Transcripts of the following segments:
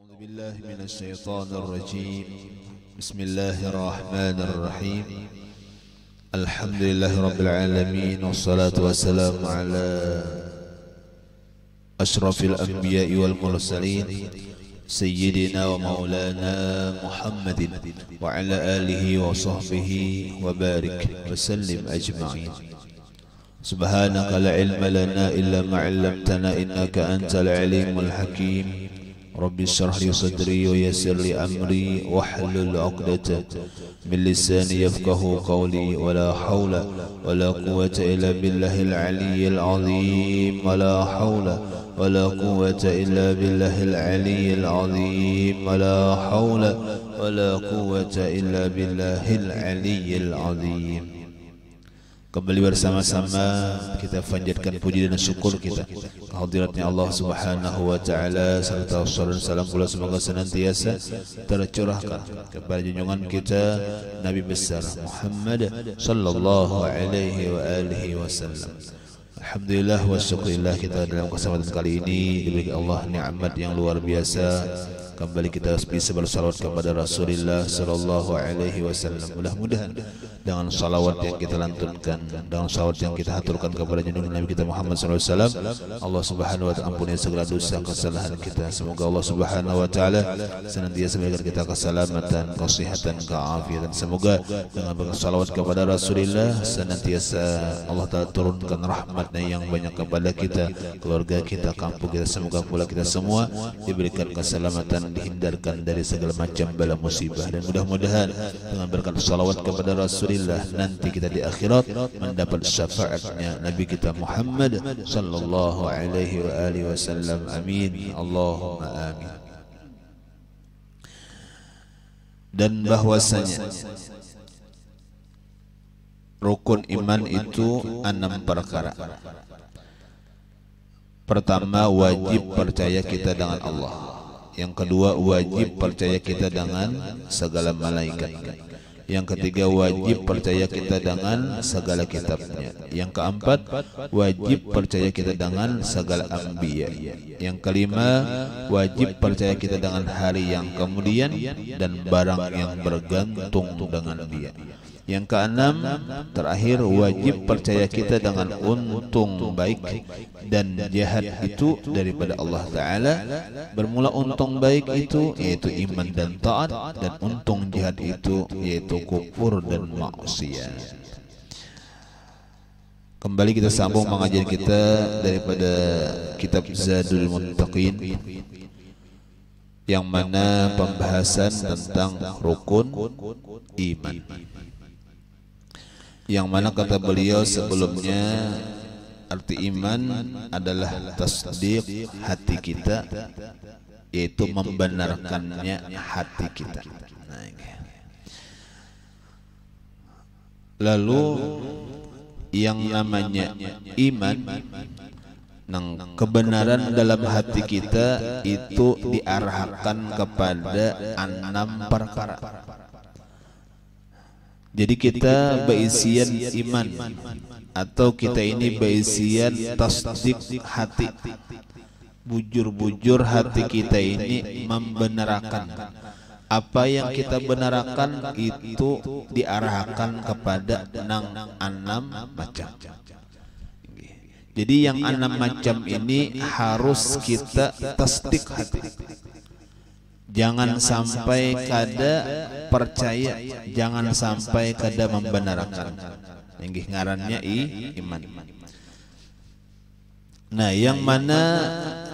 أعوذ بالله من الشيطان الرجيم. بسم الله الرحمن الرحيم. الحمد لله رب العالمين، والصلاة والسلام على أشرف الأنبياء والمرسلين سيدنا ومولانا محمد وعلى آله وصحبه وبارك وسلم أجمعين. سبحانك لا علم لنا إلا ما علمتنا إنك أنت العليم الحكيم. رب اشرح لي صدري ويسر لي أمري واحلل عقدة من لساني يفقه قولي. ولا حول ولا قوة إلا بالله العلي العظيم. ولا حول ولا قوة إلا بالله العلي العظيم. ولا حول ولا قوة إلا بالله العلي العظيم. Kembali bersama-sama kita panjatkan puji dan syukur kita kehadiratnya Allah Subhanahu wa taala, serta salawat dan salam pula semoga senantiasa tercurahkan kepada junjungan kita Nabi besar Muhammad sallallahu alaihi wa alihi wasallam. Alhamdulillah wa syukurillah, kita dalam kesempatan kali ini diberi Allah nikmat yang luar biasa. Kembali kita bisa bersalawat kepada Rasulullah sallallahu alaihi wasallam. Mudah-mudahan dengan salawat yang kita lantunkan, dengan salawat yang kita haturkan kepada junjungan Nabi kita Muhammad sallallahu alaihi wasallam, Allah Subhanahu wa taala ampuni segala dosa kesalahan kita. Semoga Allah Subhanahu wa taala senantiasa memberikan kita keselamatan, kesehatan, keafiatan. Semoga dengan bersalawat kepada Rasulullah senantiasa Allah taala turunkan rahmatnya yang banyak kepada kita, keluarga kita, kampung kita. Semoga pula kita semua diberikan keselamatan, dihindarkan dari segala macam bala musibah, dan mudah-mudahan dengan berkat salawat kepada Rasulullah nanti kita di akhirat mendapat syafaatnya Nabi kita Muhammad sallallahu alaihi wa alihi wasallam. Amin, Allahumma amin. Dan bahwasanya rukun iman itu 6 perkara. Pertama, wajib percaya kita dengan Allah. Yang kedua, wajib percaya kita dengan segala malaikat. Yang ketiga, wajib percaya kita dengan segala kitabnya. Yang keempat, wajib percaya kita dengan segala anbiya. Yang kelima, wajib percaya kita dengan hari yang kemudian dan barang yang bergantung dengan dia. Yang keenam, terakhir, wajib percaya kita dengan untung baik dan jahat itu daripada Allah Ta'ala. Bermula untung baik itu yaitu iman dan taat, dan untung jahat itu yaitu kufur dan maksiat. Kembali kita sambung mengajar kita daripada kitab Zadul Muttaqin, yang mana pembahasan tentang rukun iman, yang mana kata beliau sebelumnya, arti iman adalah tasdiq hati kita, yaitu membenarkannya hati kita. Lalu yang namanya iman, kebenaran dalam hati kita itu diarahkan kepada 6 perkara. Jadi kita berisian iman, atau kita ini berisian tasdik hati. Bujur-bujur hati kita ini membenarkan apa yang kita benarkan itu diarahkan kepada 6 macam. Jadi yang 6 macam ini harus kita tasdik hati. Jangan sampai kada percaya, jangan sampai kada membenarkan. Yang ngarannya iman. Nah, yang mana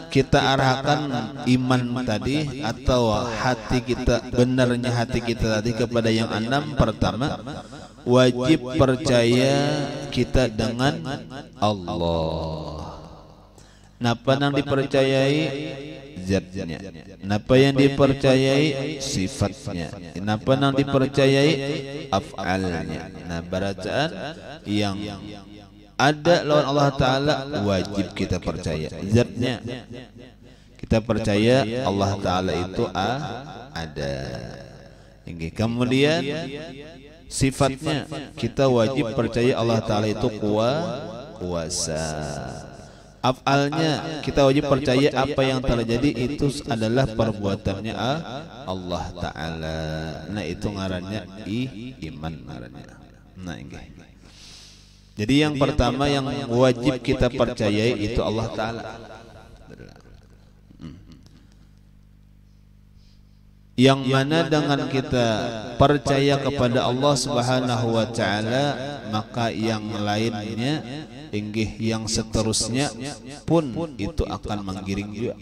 kita arahkan iman tadi, atau hati kita, benarnya hati kita tadi kepada yang 6. Pertama, wajib percaya kita dengan Allah. Napa nang dipercayai? Zatnya. Napa yang dipercayai? Sifatnya. Napa yang dipercayai? Af'alnya. Nah, bacaan yang ada lawan Allah Ta'ala wajib kita percaya. Zatnya, kita percaya Allah Ta'ala itu ada. Kemudian sifatnya, kita wajib percaya Allah Ta'ala itu kuasa. Af'alnya kita wajib percaya apa yang terjadi itu adalah perbuatannya Allah Ta'ala. Nah itu ngarannya iman ngarannya. Nah ini. Jadi yang pertama yang wajib kita percayai itu Allah Ta'ala. Yang mana dengan kita percaya kepada Allah Subhanahu wa Ta'ala, maka yang lainnya inggih yang seterusnya pun itu akan menggiring juga.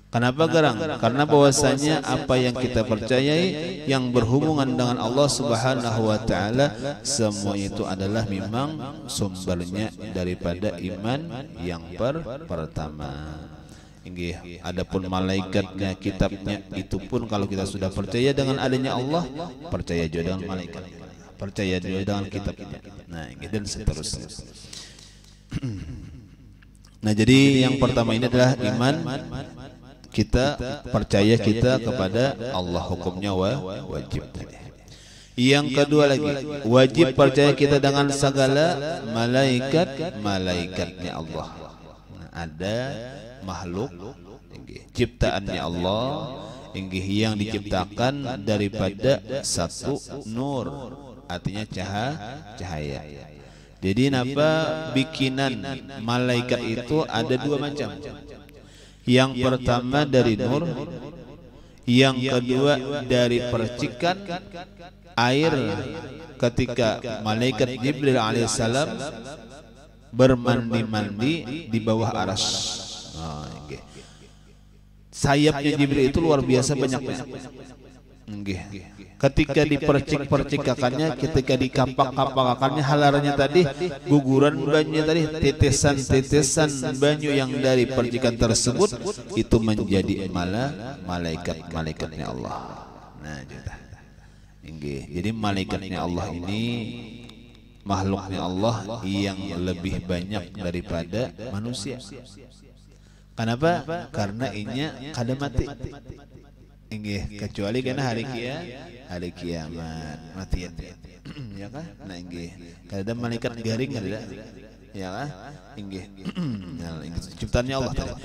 Kenapa garang? Karena bahwasanya apa yang kita percayai yang berhubungan dengan Allah Subhanahu wa Ta'ala, semua itu adalah memang sumbernya daripada iman yang pertama. Inggih, adapun malaikatnya, kitabnya, itu pun kalau kita sudah percaya dengan adanya Allah, percaya juga dengan malaikatnya, percaya juga dengan kitabnya. Nah, dan seterusnya. Nah, jadi yang pertama ini adalah iman kita, percaya kita kepada Allah, hukumnya wajib. Yang kedua lagi, wajib percaya kita dengan segala malaikatnya Allah. Nah, ada makhluk ciptaannya Allah yang diciptakan daripada satu nur, artinya cahaya. Jadi napa bikinan malaikat itu ada dua macam. Yang pertama dari nur, yang kedua dari percikan air ketika malaikat Jibril alaihissalam bermandi-mandi di bawah arsy. Sayapnya Jibril itu luar biasa banyaknya. Ketika dipercik-percikakannya, ketika dikapak-kapakakannya, halarannya tadi, guguran banyu tadi, tetesan-tetesan banyu yang dari percikan tersebut itu menjadi malaikatnya Allah. Nah, jadi malaikatnya Allah ini makhluknya Allah yang lebih banyak daripada manusia. Kenapa? Karena inya kada mati. Inggih, kecuali karena hari kiamat mati ya kan? Nah inggih, kada malaikat garing kada, ya kan? Inggih. Nah, ciptaannya Allah tadi.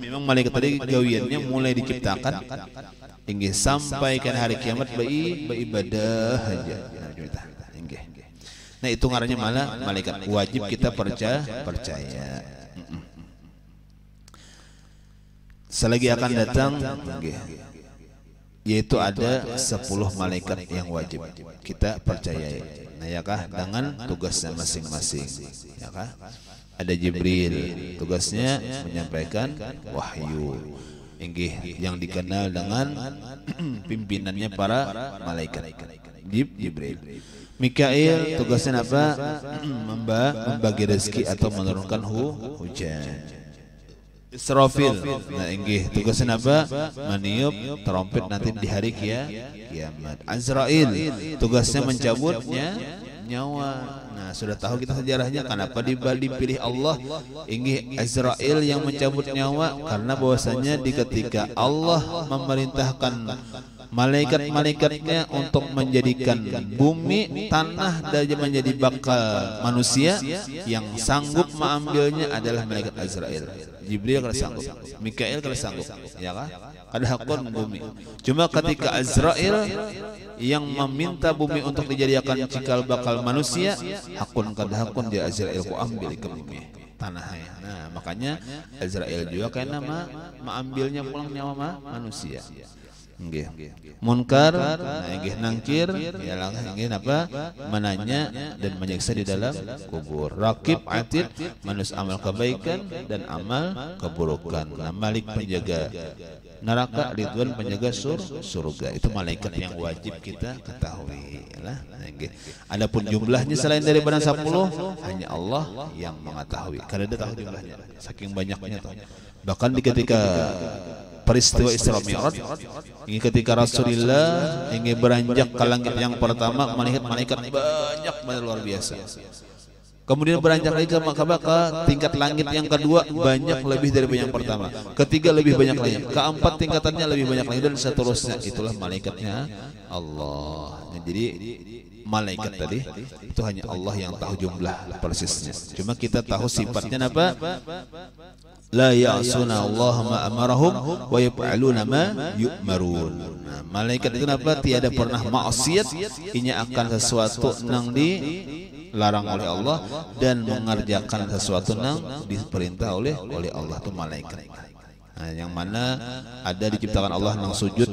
Memang malaikat tadi gawiannya mulai diciptakan inggih sampai kan hari kiamat beribadah aja. Inggih. Nah itu ngarannya malaikat, wajib kita percaya. Selagi akan datang yaitu ada 10 malaikat yang wajib kita percayai. Nah ya kah, dengan tugasnya masing-masing. Ya kah? Ada Jibril, tugasnya menyampaikan wahyu. Inggih, yang dikenal dengan pimpinannya para malaikat. Jibril. Mikail tugasnya apa? Membagi rezeki atau menurunkan hujan. Israfil, nah inggih tugasnya apa? Meniup trompet nanti di hari kiamat. Azrail tugasnya mencabutnya nyawa. Nah sudah tahu kita sejarahnya kenapa dipilih Allah inggih Azrail yang mencabut nyawa, karena bahwasanya di ketika Allah memerintahkan malaikat-malaikatnya untuk menjadikan bumi, tanah dan menjadi bakal manusia, yang sanggup mengambilnya adalah malaikat Azrail. Jibril kada sanggup, Mikail kada sanggup, ya kan? Kada hakun bumi. Cuma ketika Azrail yang meminta bumi untuk dijadikan cikal bakal manusia, hakun kada hakun dia Azrail ku ambil ke bumi tanahnya. Nah makanya Azrail juga kena mengambilnya pulang nyawa manusia. Nggih. Munkar, nah nggih nangkir, ialah nggih apa? Menanya dan menyiksa di dalam kubur. Raqib, atid, manusia amal kebaikan dan amal keburukan. Nah, Malik penjaga neraka, Ridwan penjaga surga. Itu malaikat yang wajib kita ketahui. Lah, nggih. Adapun jumlahnya selain daripada 10, hanya Allah yang mengetahui. Karena dia tahu jumlahnya, saking banyaknya tuh. Bahkan di ketika peristiwa Isra Mi'raj, ini ketika Rasulullah ingin beranjak ke langit yang pertama, melihat malaikat banyak luar biasa. Kemudian beranjak lagi ke tingkat langit yang kedua, banyak lebih dari yang pertama. Ketiga lebih banyak lagi. Keempat tingkatannya lebih banyak lagi dan seterusnya. Itulah malaikatnya Allah. Jadi malaikat tadi itu hanya Allah yang tahu jumlah persisnya. Cuma kita tahu sifatnya apa? La ya'suna Allah ma amarahum wa yaf'aluna ma yu'marun. Nah, malaikat itu apa? Tiada pernah maksiat, inya akan sesuatu nang dilarang oleh Allah dan mengerjakan sesuatu nang diperintah oleh Allah, itu malaikat. Nah, yang mana ada diciptakan Allah nang sujud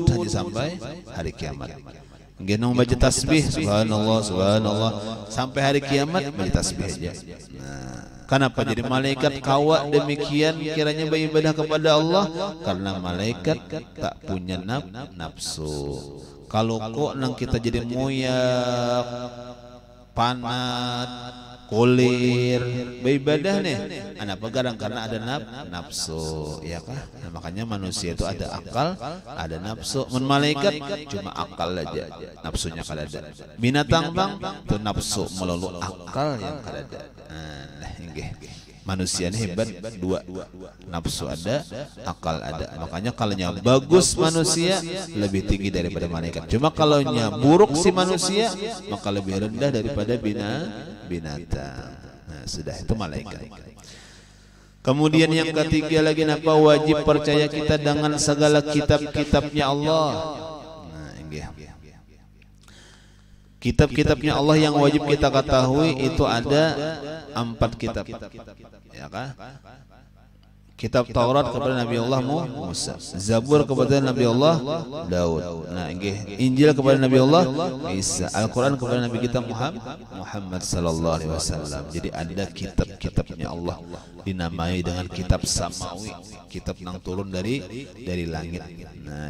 hanya sampai hari kiamat. Nggak baca tasbih subhanallah subhanallah sampai hari kiamat baca tasbih aja. Nah, kenapa jadi malaikat kawa demikian kiranya beribadah kepada Allah? Karena malaikat tak punya nafsu. Kalau kok nang kita jadi moyak, panat, kolir, beribadah nih, kenapa? Karena ada nafsu, ya kah? Nah, makanya manusia itu ada akal, ada nafsu. Men malaikat cuma akal aja, nafsunya kada ada. Binatang bang, itu nafsu melulu akal yang kada ada. Nah, ini manusia ini hebat dua, nafsu ada, akal ada. Makanya kalaunya bagus manusia lebih tinggi daripada malaikat. Cuma kalaunya buruk si manusia maka lebih rendah daripada binatang. Nah, sudah itu malaikat. Kemudian yang ketiga lagi apa? Wajib percaya kita dengan segala kitab-kitabnya Allah. Nah, ini kitab-kitabnya Allah yang wajib kita ketahui itu ada 4 kitab, ya kan? Kitab Taurat kepada Nabi Allah Musa, Zabur kepada Nabi Allah Daud, nah Injil kepada Nabi Allah Isa, Al-Quran kepada Nabi kita Muhammad sallallahu alaihi wasallam. Jadi ada kitab-kitabnya Allah dinamai dengan kitab samawi, kitab yang turun dari langit. Nah,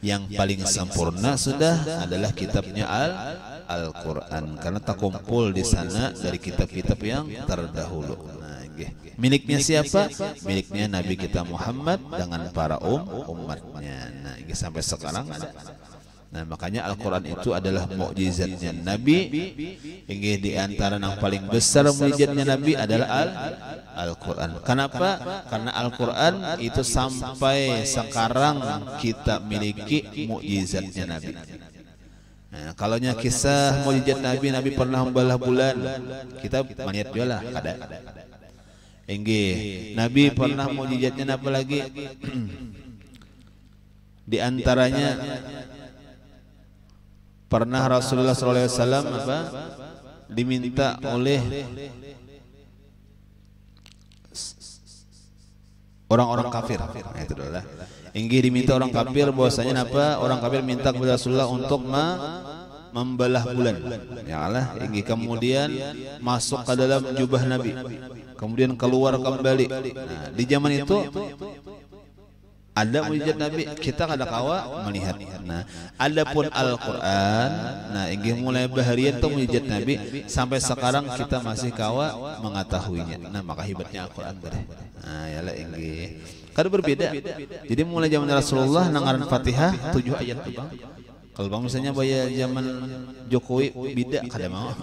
yang paling sempurna sudah adalah kitabnya Al-Quran, karena terkumpul di sana dari kitab-kitab yang terdahulu. Nah, miliknya siapa? Miliknya Nabi kita Muhammad dengan para umatnya. Nah, ini sampai sekarang ada. Nah, makanya Al-Quran itu adalah mukjizatnya Nabi. Ini di antara yang paling besar mukjizatnya Nabi adalah Al-Quran. Kenapa? Karena Al-Quran itu sampai sekarang kita miliki mukjizatnya Nabi. Nah, kalaunya kisah mukjizat Nabi pernah membelah bulan, kita maniat jual lah, ada. Nabi pernah mukjizatnya apa lagi? Di antaranya pernah Rasulullah SAW diminta oleh orang-orang kafir. Nah, itu adalah diminta orang kafir bahwasanya apa? Orang kafir minta kepada Rasulullah untuk membelah bulan. Ya Allah, kemudian masuk ke dalam jubah Nabi. Kemudian keluar kembali. Nah, di zaman itu ada mujizat Nabi, kita kada kawa melihat. Nah, adapun Al-Quran, nah ini mulai baharian itu mujizat Nabi sampai sekarang kita masih kawa mengetahuinya. Nah, maka hebatnya Al-Quran tadi. Nah, yalah ini kada berbeda. Jadi mulai zaman Rasulullah nangaran Fatihah 7 ayat tuh, Bang. Kalau Bang misalnya bayar zaman Jokowi beda kada mau.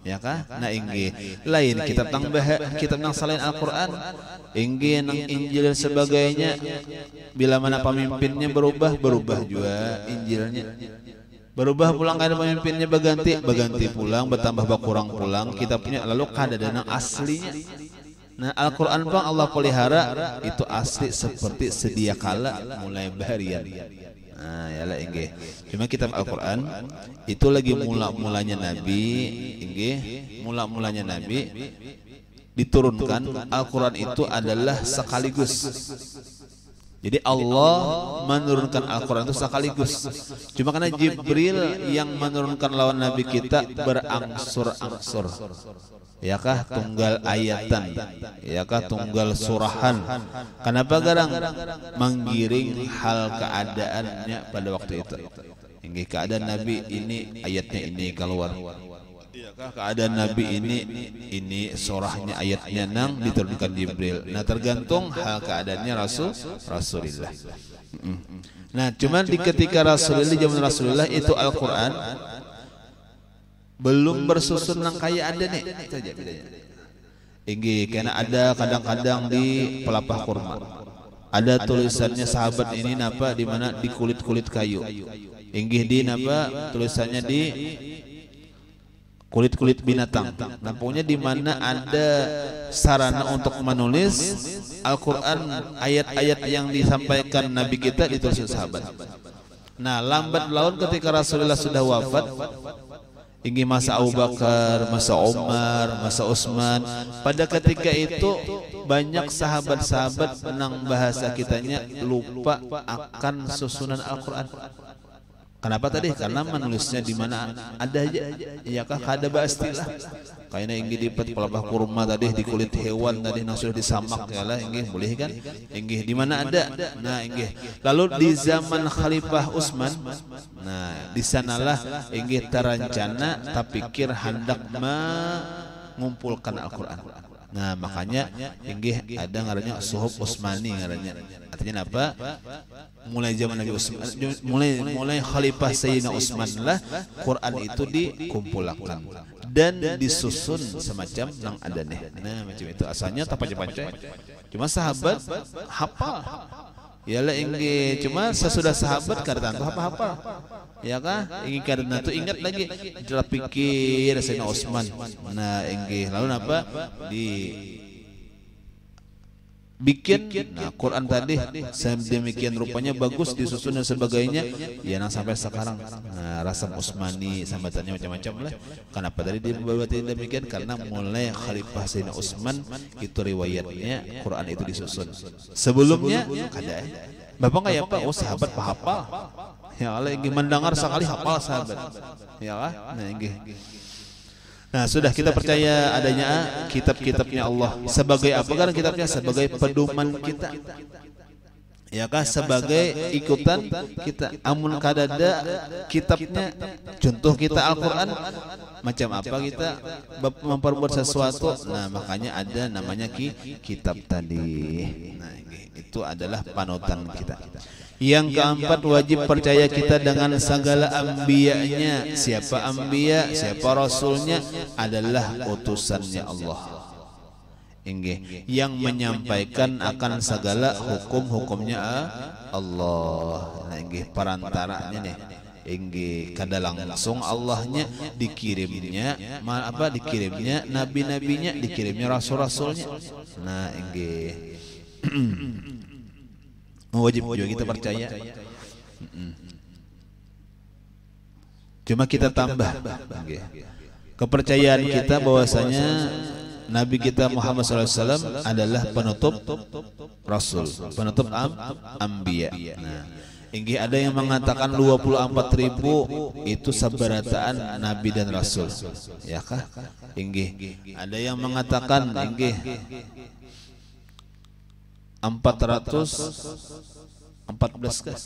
Ya kah? Nah, inggi lain kitab nang selain Al-Quran, inggi nang Injil dan sebagainya. Bila mana pemimpinnya berubah juga Injilnya. Berubah pulang kada pemimpinnya berganti pulang, bertambah berkurang pulang kitabnya, lalu kada ada nang aslinya. Nah, Al-Quran Bang Allah pelihara itu asli seperti sedia kala mulai baharian. Nah, yalah inggih. Cuma kitab Al-Quran itu lagi mulanya Nabi diturunkan. Al-Quran itu adalah sekaligus. Jadi Allah menurunkan Al-Quran itu sekaligus. Cuma karena Jibril yang menurunkan lawan Nabi kita berangsur-angsur. Yakah tunggal ayatan, yakah tunggal surahan. Kenapa garang? Menggiring hal keadaannya pada waktu itu. Hingga keadaan Nabi ini ayatnya ini keluar. Yakah keadaan Nabi ini surahnya ayatnya nang diturunkan Jibril. Nah, tergantung hal keadaannya Rasulullah. Nah, cuman di ketika Rasulullah zaman Rasulullah itu Al-Quran belum bersusun nang kayak ada nih saja bedanya. Karena ada kadang-kadang di pelapah kurma ada tulisannya sahabat ini napa di mana di kulit-kulit kayu. Inggih di napa tulisannya di kulit-kulit binatang. Nampaknya di mana ada sarana untuk menulis Al-Quran, ayat-ayat yang disampaikan Nabi kita ditulis sahabat. Nah, lambat laun ketika Rasulullah sudah wafat, inggih masa Abu Bakar, masa Umar, masa Utsman, pada ketika itu banyak sahabat-sahabat menang bahasa kitanya lupa akan susunan Al-Quran. Kenapa tadi? Karena menulisnya di mana ada aja, ya kah kada bastilah. Kayaknya inggih di pelabah kurma tadi di kulit hewan tadi yang sudah disamak ya lah, inggih boleh kan? Inggih di mana ada? Nah inggih. Lalu di zaman Khalifah Utsman, nah di sanalah inggih terancana tapikir hendak mengumpulkan Al-Quran. Nah makanya inggih ada ngarannya Suhuf Utsmani ngarannya. Artinya apa? Mulai zaman Nabi Utsman, mulai Khalifah Sayyidina Utsman lah Quran itu dikumpulkan dan disusun semacam nang ada nih. Nah macam itu asalnya tak panca-panca. Cuma sahabat hafal. Yalah inggih, cuma sesudah sahabat kada tantu hafal. Ya kah? Inggih kada tantu ingat lagi telah pikir Sayyidina Utsman. Nah inggih, lalu apa? Bikin nah Quran tadi sedemikian rupanya bagus disusun dan sebagainya ya nang sampai sekarang. Nah Rasam Utsmani sambatannya macam-macam lah. Kenapa tadi dibuat demikian? Karena mulai Khalifah Sayyidina Utsman itu riwayatnya Quran itu disusun. Sebelumnya kada Bapak nggak ya Pak? Oh sahabat hafal. Ya Allah ingin mendengar sekali hafal sahabat. Ya kan? Nah inggih. Nah sudah kita percaya adanya kitab-kitabnya Allah. Sebagai apa kan kitabnya? Sebagai pedoman kita. Ya kah? Sebagai ikutan kita. Amun kadada kitabnya, contoh kita Al-Quran, macam apa kita memperbuat sesuatu. Nah makanya ada namanya kitab tadi. Nah itu adalah panutan kita. Yang keempat, wajib percaya kita dengan segala ambiyanya. Siapa ambiya, siapa rasulnya adalah utusannya Allah. Inggih, yang menyampaikan akan segala hukum-hukumnya Allah. Nah, inggih perantaranya nih. Inggih kada langsung Allahnya dikirimnya dikirimnya nabi-nabinya, dikirimnya rasul-rasulnya. Nah, inggih. Wajib juga kita percaya. Cuma kita tambah kepercayaan kita bahwasanya Nabi kita Muhammad SAW adalah penutup Rasul, penutup Ambiya. Nah, inggih ada yang mengatakan 24.000 itu sabarataan Nabi dan Rasul. Ya kah? Inggih. Ada yang mengatakan inggih 414 kah?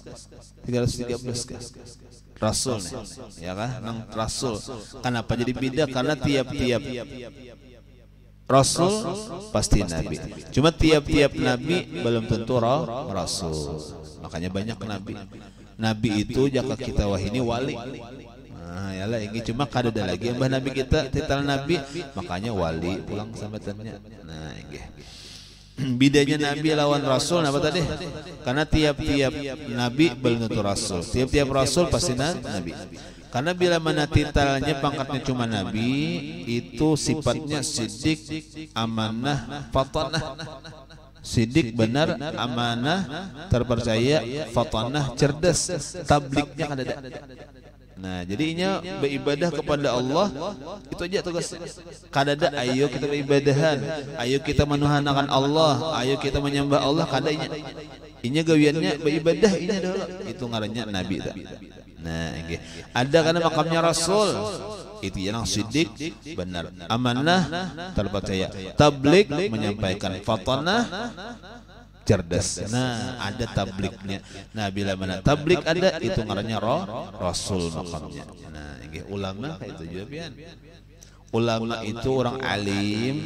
313 kah? Rasul nih, ya kah? Nang Rasul. Kenapa jadi beda? Karena tiap-tiap Rasul pasti Nabi. Cuma tiap-tiap Nabi belum tentu Rasul. Makanya banyak Nabi. Nabi itu jika kita wahini wali. Nah, yalah ini cuma kada ada lagi yang Nabi kita titel Nabi, makanya wali pulang sambatannya. Nah, ini. Bedanya Nabi lawan Rasul apa tadi? Karena tiap-tiap Nabi belum tentu Rasul. Tiap-tiap Rasul pasti Nabi. Karena bila mana titelnya pangkatnya cuma Nabi, itu sifatnya sidik, amanah, fatanah. Sidik benar, amanah, terpercaya, fatanah, cerdas, tabliknya kan ada. Nah, jadinya beribadah kepada Allah itu aja tugas. Kadada ayo kita beribadahan, ayo kita menuhankan Allah, ayo kita menyembah Allah kadanya. Inya gawiannya beribadah ini dulu. Itu ngarannya Nabi tak. Nah, okay. Ada karena makamnya Rasul. Itu yang sidik benar, amanah terpercaya, tablik menyampaikan, fatanah cerdas. Nah, ada tabliknya. Nah, bila mana tablik ada, itu ngarannya Rasul makamnya. Nah, ini ulama itu juga pian. Ulama itu orang alim,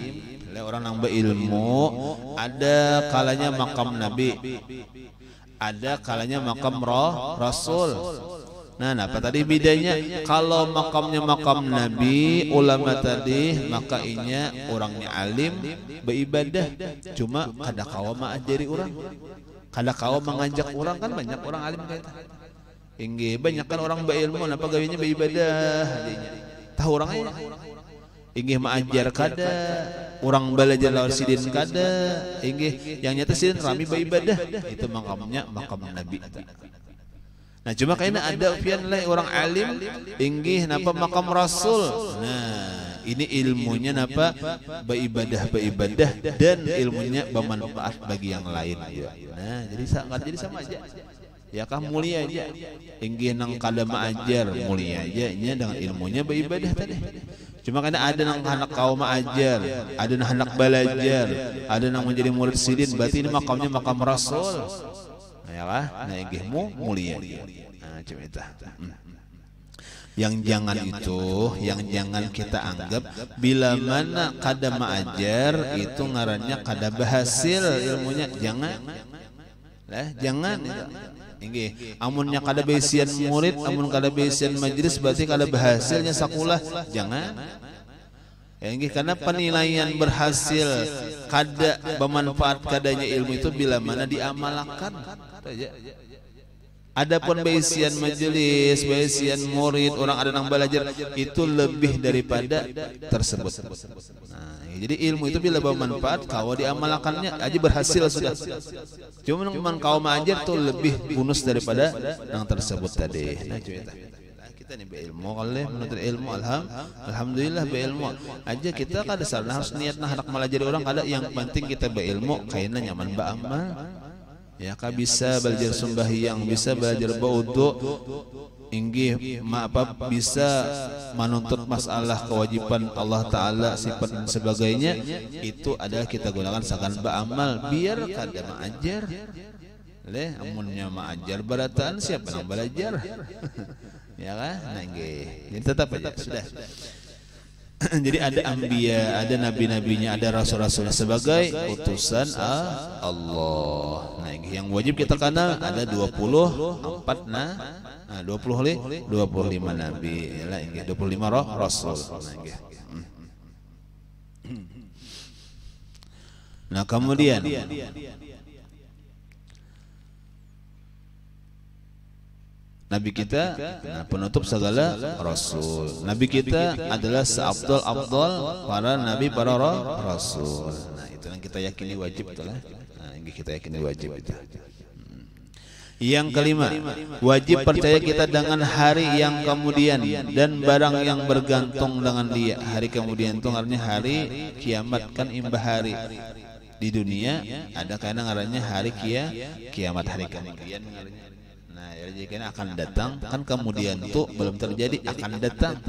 orang yang berilmu. Ada kalanya makam Nabi, ada kalanya makam Rasul. Nah, apa tadi bedanya? Kalau makamnya makam Nabi, ulama tadi, maka inya orangnya alim, beribadah. Cuma kada kawa mengajari orang, kada kawa mengajak orang, kan banyak orang alim kayak itu. Inggih banyak kan orang beilmu napa gawinya beribadah tahu orangnya inggih maajar kada orang belajar lawan sidin kada inggih yang nyata sidin rami beribadah itu makamnya makam Nabi. Nah cuma kayaknya ada pian lain orang alim inggih napa makam Rasul. Nah ini ilmunya napa beribadah dan ilmunya bermanfaat bagi yang lain. Nah jadi sama aja. Ya kah mulia aja inggih nang kada maajar mulia aja nya dengan ilmunya beribadah tadi. Cuma karena ada nang anak kaum maajar, ada nang anak belajar, ada nang menjadi murid sidin, berarti ini makamnya makam Rasul. Nah ya kah? Nah inggih mulia. Nah cuma itu. Yang jangan kita anggap bila mana kada maajar itu ngarannya kada berhasil ilmunya, jangan. Jangan itu. Inggih, amunnya kada besian murid, amun kada besian majelis berarti kada berhasilnya sakulah. Jangan. Inggih, karena penilaian berhasil kada bermanfaat kadanya ilmu itu bila mana diamalkan. Adapun besian majelis, besian murid, orang ada nang belajar itu lebih daripada tersebut. Nah, jadi ilmu itu bila bermanfaat, kau diamalkannya aja berhasil sudah. Cuma nang kau maajar tuh lebih bonus daripada yang tersebut tadi. Nah, kita nih berilmu kali menuntut ilmu alhamdulillah berilmu aja kita kada salah harus niat nak melajari orang kada yang penting kita berilmu kayaknya nyaman beramal. Ya kah bisa belajar sembahyang, bisa belajar berwudu, inggih bisa menuntut masalah kewajiban Allah Ta'ala sifat dan sebagainya. Itu adalah kita gunakan sakan beramal biar kada maajar. Amunnya maajar barataan siapa yang belajar? Ya kan? Nah inggih. Ini tetap aja sudah. Jadi ada anbiya, ada nabi-nabinya, ada rasul-rasulnya sebagai utusan Allah. Nah, yang wajib kita kenal ada 24 25 nabi. Yalah inggih 25 rasul. Nah, kemudian Nabi kita penutup segala rasul. Nabi kita adalah seabdal-abdal para nabi, para rasul. Nah, itu yang kita yakini wajib itulah. Nah, ini kita yakini wajib itu. Yang kelima, wajib percaya kita dengan hari yang kemudian dan barang yang bergantung dengan dia. Hari kemudian itu artinya hari kiamat, kan imbah hari. Di dunia ada kadang ngarannya hari kiamat, hari kemudian ngarannya. Nah, jadi kan akan datang, kan kemudian tuh belum terjadi, akan datang.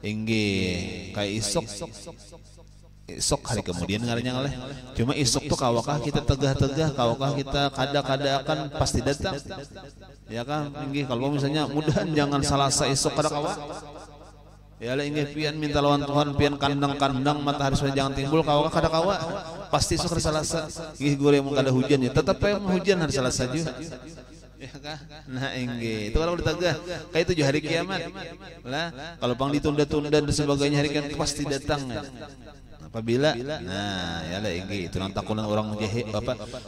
Inggih, kayak isok hari kemudian ngarannya oleh. Cuma isok tuh kawakah kita tegah-tegah, kawakah kita kada-kada akan pasti datang. Ya kan, inggih kalau misalnya mudahan jangan Selasa isok kada kawak. Ya lah inggih pian minta lawan Tuhan, pian kandang-kandang matahari sudah jangan timbul, kawakah kada kawak. Pasti esok hari Selasa. Inggih gore mun kada hujan ya, tetap hujan hari Selasa juga. Ya kah? Nah inggih, itu kalau ditagah kayak 7 hari kiamat lah. Kalau pang ditunda-tunda dan sebagainya hari kiamat pasti datang. Apabila nah ya lah inggih itu nang takunan orang jahil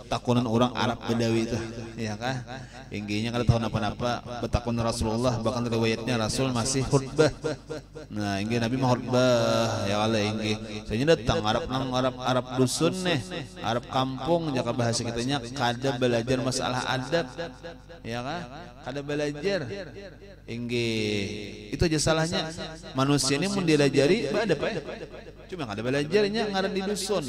takunan orang Arab Badawi itu. Ya kah? Inggihnya kada tahu napa-napa betakun Rasulullah, bahkan riwayatnya Rasul masih khutbah. Nah inggih Nabi mah khutbah ya Allah inggih. Soalnya datang Arab dusun nih, Arab kampung jaka bahasa kitanya kada belajar masalah adab. Ya kah? Kada belajar. Inggih. Itu aja salahnya. Manusia ini mun diajari adab ya. Cuma kada belajarnya ngaran di dusun.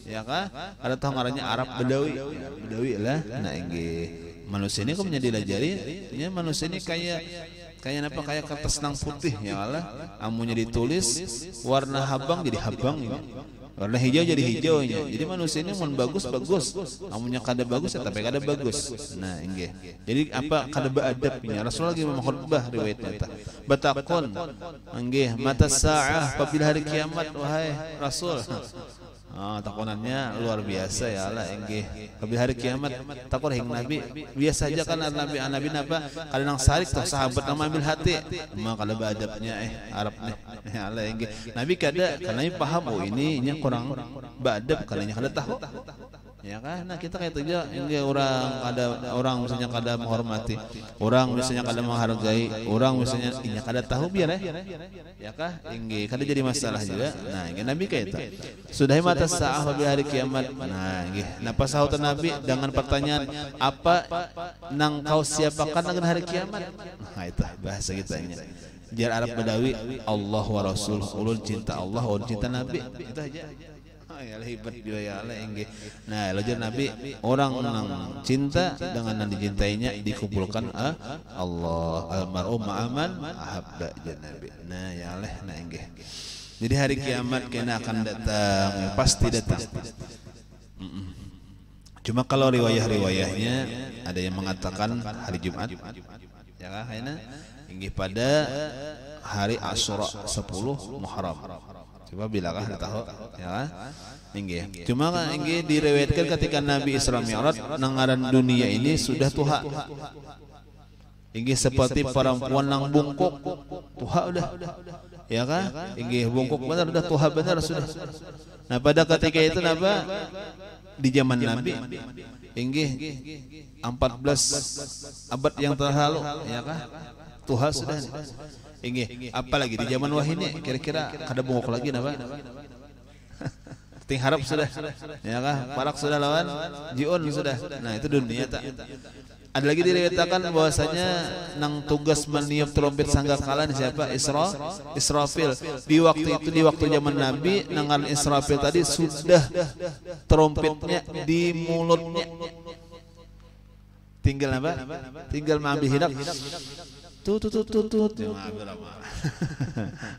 Ya kah? Kada tahu ngarannya Arab Badawi. Badawi lah. Nah inggih. Manusia ini kok menjadi diajari, ya manusia ini kayak apa kayak kertas nang putih ya Allah. Amunnya ditulis warna habang jadi habang ini. Warna hijau jadi hijaunya. Jadi manusia ini mun bagus, amunnya kada bagus ya tapi kada bagus. Nah inggih. Jadi apa kada beadabnya. Rasul lagi khutbah riwayatnya. Batakon inggih mata saah apabila hari kiamat wahai Rasul. Takunannya luar biasa ya Allah inggih. Apabila hari kiamat takun hing Nabi biasa aja kan Nabi napa kada nang sarik toh sahabat nama ambil hati. Maka kada beadabnya Arab nih ya Allah inggih. Nabi kada karena paham ini kurang beadab karena kada tahu. Ya kan? Nah kita kayak itu aja, orang misalnya kada menghormati, orang misalnya kada menghargai, orang misalnya inya kada tahu biar ya kah? Ingge kada jadi masalah juga. Nah, ingge Nabi kayak itu. Sudah mata saah di hari kiamat. Nah, ingge napa sahutan Nabi dengan pertanyaan apa nang kau siapakan dengan hari kiamat? Nah, itu bahasa kita ini. Jar Arab Badawi, Allah wa Rasul, ulun cinta Allah, ulun cinta Nabi. Itu aja. Ya hebat juga ya Allah engge. Nah, lajar Nabi orang yang cinta dengan yang dicintainya dikumpulkan Allah almarhum ma'aman ahabba Nabi. Nah, ya Allah nah engge. Jadi hari kiamat kena akan datang, ya, pasti datang. Cuma kalau riwayah-riwayahnya ada yang mengatakan hari Jumat. Ya kan? Engge pada hari Asyura 10 Muharram. Coba bilakah tahu ya kan? Inggih. Cuma kan inggih direwetkan ketika Nabi Isra Mi'raj nangaran dunia ini sudah tuha. Inggih seperti perempuan nang bungkuk. Tuha udah. Ya kan? Inggih bungkuk benar udah tuha benar sudah. Nah, pada ketika itu napa di zaman Nabi inggih 14 abad yang terlalu ya kan? Tuha sudah. Inggih, apalagi di zaman wahyu ini kira-kira kada bungkuk lagi napa? Ting harap sudah. Ya kah? Parak sudah lawan jiun sudah. Nah, itu dunia tak. Ada lagi diriwayatkan bahwasanya nang tugas meniup trompet sangkakala siapa? Israfil. Di waktu itu di waktu zaman Nabi nangan Israfil tadi sudah trompetnya di mulutnya. Tinggal apa? Tinggal mengambil hidup. Tut.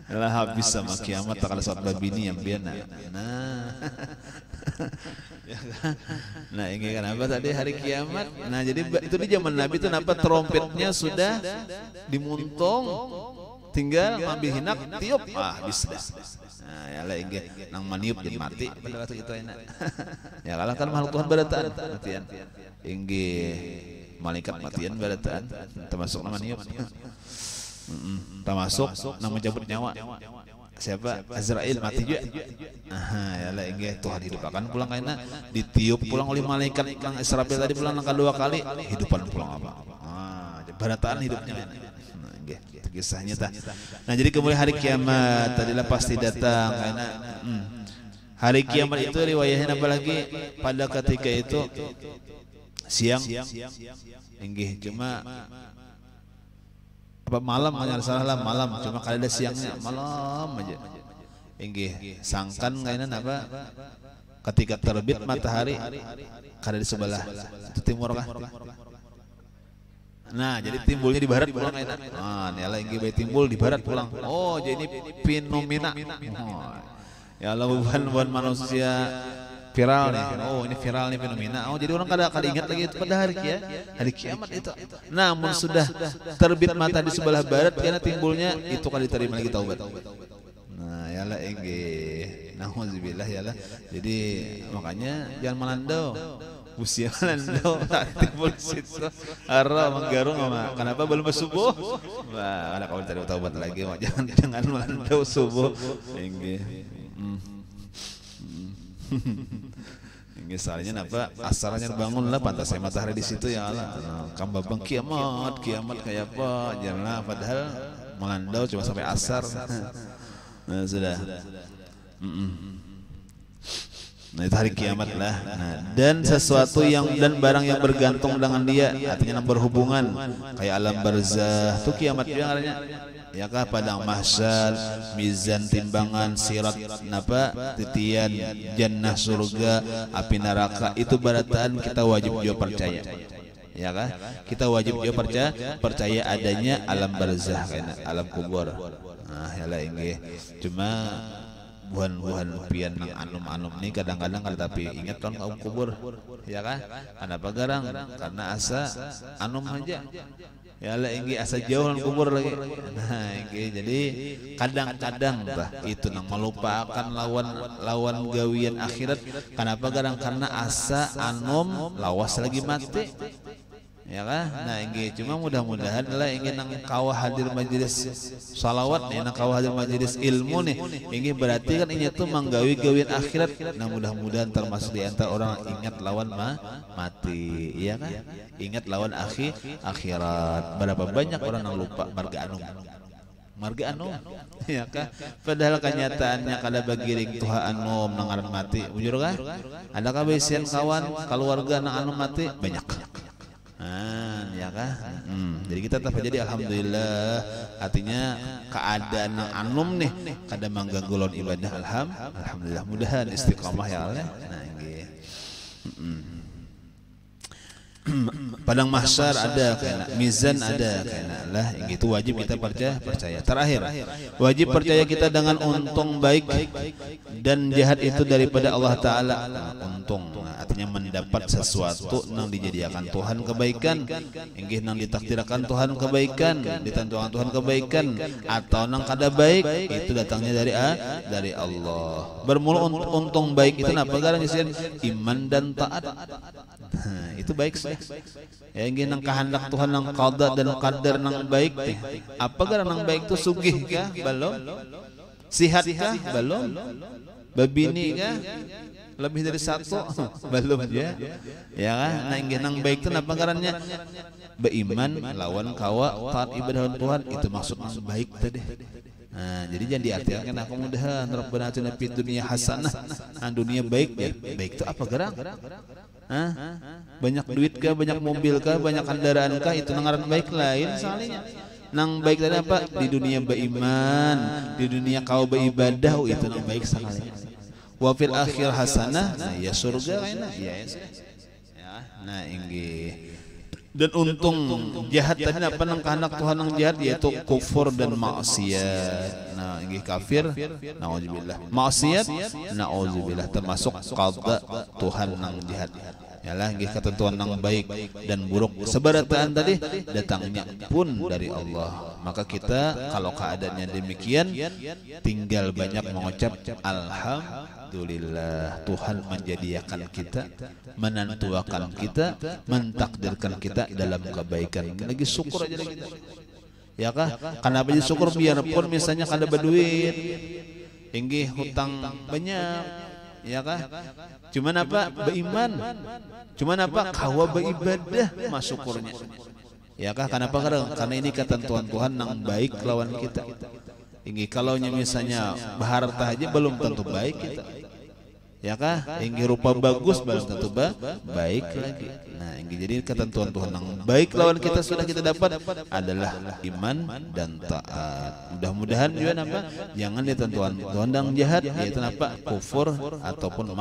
Lah habis sama kiamat tak ada saat babini yang biana. Nah. Nah, ini kenapa tadi hari kiamat? Nah, jadi itu di zaman Nabi itu kenapa trompetnya sudah dimuntung, tinggal ambil hinak tiup, bisa. Nah, ya lah inge nang maniup jadi mati pada waktu itu enak. Ya kalah kan makhluk Tuhan barataan matian. Inge malaikat matian barataan termasuk nama niup. Termasuk nama mencabut nyawa. Siapa? Azrail mati juga. Ya lah inge Tuhan hidupakan pulang kaina ditiup pulang oleh malaikat yang Israfil tadi pulang kedua kali hidupan pulang apa. Barataan hidupnya. Kisahnya tah. Nah, jadi kemudian hari kiamat tadilah pasti datang karena hari kiamat itu riwayatnya apa lagi pada ketika itu siang inggih cuma apa malam hanya salah malam cuma kalau ada siangnya malam aja inggih sangkan kainan apa ketika terbit matahari kada di sebelah itu timur kah. Nah, jadi timbulnya di barat pulang enak. Ini Allah yang timbul di barat pulang. Oh, jadi fenomena. Ya Allah bukan manusia viral nih. Oh, ini viral nih fenomena. Oh, jadi orang kada ingat lagi itu pada hari kiamat itu. Namun sudah terbit mata di sebelah barat karena timbulnya itu kan diterima lagi taubat. Nah, ya Allah nauzubillah ya Allah. Jadi makanya jangan melandau. Usia landau timbul situ arah menggarung sama kenapa belum subuh wah anak kau cari taubat lagi jangan melandau subuh ini soalnya apa asarnya bangun lah pantas saya matahari di situ ya Allah kambabang kiamat kayak apa janganlah padahal melandau cuma sampai asar nah sudah Nah, itu hari kiamat lah. Nah, dan sesuatu yang dan barang yang bergantung dengan dia, artinya yang berhubungan kayak alam barzah, itu kiamat juga artinya. Ya kah padang mahsyar, mizan timbangan, sirat napa, titian, jannah surga, api neraka itu barataan kita wajib juga percaya. Ya kah? Kita wajib juga percaya adanya alam barzah kana alam kubur. Nah, yalah inggih. Cuma buhan-buhan pian nang anum-anum ini kadang-kadang tapi ingat kan kaum kubur ya kan kenapa garang karena asa anum aja ya lah inggi asa jauh nang kubur lagi nah inggi jadi kadang-kadang itu nang melupakan lawan gawian akhirat kenapa garang karena asa anum lawas lagi mati Ya kan? Nah ini cuma mudah-mudahan lah ingin nang kawah hadir majelis salawat nih, nang kawah hadir majelis ilmu nih, ini berarti kan ini tuh manggawi gawin akhirat. Nah mudah-mudahan termasuk di antara orang ingat lawan mati, iya kan? Ingat lawan akhirat. Berapa banyak orang yang lupa marga anum, ya kan? Padahal kenyataannya kada bagiring tuha anum nang aran mati, bujur kan? Adakah besian kawan keluarga nang anum mati banyak. Ya kan? Jadi kita tetap jadi alhamdulillah, artinya keadaan nang anum nih kada mengganggu lawan ibadah. Alhamdulillah, mudahan istiqamah ya Allah. Nah nggih. Padang mahsyar ada kena, mizan ada kena lah, itu wajib kita percaya. Terakhir, wajib percaya kita dengan untung baik dan jahat itu daripada Allah Ta'ala. Untung, artinya mendapat sesuatu nang dijadikan Tuhan kebaikan, inggih nang ditakdirkan Tuhan kebaikan, ditentukan Tuhan kebaikan, atau nang kada baik itu datangnya dari Allah. Bermula untung baik itu apa? Karena iman dan taat. Itu baik sih. Ya ingin nang kehendak Tuhan nang qada dan qadar nang baik teh. Apa gara nang baik itu sugih kah? Belum. Sihat kah? Belum. Babini kah? Lebih dari satu? Belum ya. Ya kan? Nah ingin nang baik itu apa garanya? Beiman lawan kawa taat ibadah Tuhan, itu maksud nang baik tadi. Nah, jadi jangan diartikan aku mudahan Rabbana atina fid dunya hasanah. Nah, dunia baik ya. Baik itu apa gerang? Banyak duit kah, banyak mobil kah, banyak kendaraan kah, itu ngaran baik lain soalnya. Nang baik tadi apa? Di dunia beriman, di dunia kau beribadah, itu nang baik sekali. Wa fil akhir hasanah, nah ya surga kayaknya. Ya. Nah, inggih. Dan untung jahat tadi apa nang kehendak Tuhan nang jahat, yaitu kufur dan maksiat. Nah, inggih kafir, naudzubillah. Maksiat, naudzubillah, termasuk qada Tuhan nang jahat. Yalah inggih ketentuan nang baik dan buruk sebarataan tadi datangnya pun dari Allah. Maka kita kalau keadaannya demikian tinggal banyak mengucap alhamdulillah, Tuhan menjadikan kita, menentukan kita, mentakdirkan kita dalam kebaikan. Lagi syukur aja kita. Ya kah? Kenapa jadi syukur? Biarpun misalnya kada berduit, inggih hutang banyak, ya kah? Cuman apa? Beriman. Cuman apa? Kawa beribadah masyukurnya. Ya kah? Kenapa? Karena ini ketentuan Tuhan nang baik lawan kita. Inggih kalau misalnya berharta aja belum tentu baik kita. Ya kah? Inggih rupa bagus belum tentu baik lagi. Nah, inggih jadi ketentuan Tuhan yang baik lawan kita sudah kita dapat adalah iman dan taat. Mudah-mudahan juga apa? Jangan ditentuan Tuhan yang jahat, yaitu apa? Kufur ataupun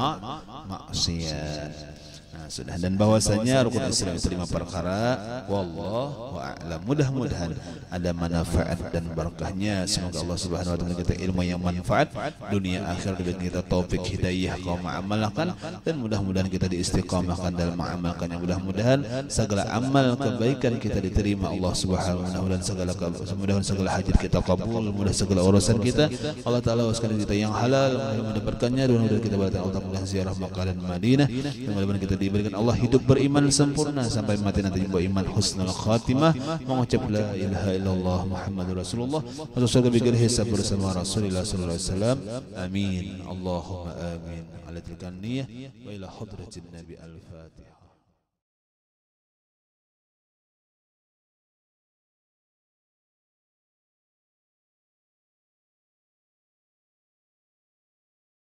maksiat. Nah, sudah, dan bahwasanya rukun Islam itu 5 perkara. Wallahu a'lam. Mudah-mudahan ada manfaat dan berkahnya. Semoga Allah Subhanahu wa taala kita ilmu yang manfaat dunia akhirat, diberikan kita taufik hidayah kau mengamalkan, dan mudah-mudahan kita diistiqamahkan dalam mengamalkan. Yang mudah-mudahan segala amal kebaikan kita diterima Allah Subhanahu wa taala, dan mudah-mudahan segala hajat kita kabul, mudah segala urusan kita Allah Taala waskan kita yang halal, mendapatkannya. Mudah-mudahan kita berada Allah Taala ziarah Makkah dan Madinah. Mudah-mudahan kita diberikan Allah hidup beriman sempurna sampai mati nanti beriman husnul khatimah, mengucap la ilaha illallah Muhammadur Rasulullah, masuk surga bigir hisab bersama Rasulullah sallallahu alaihi wasallam. Amin. Allahumma amin. Ala tilkan niyah wa ila hadratin Nabi al-Fatihah.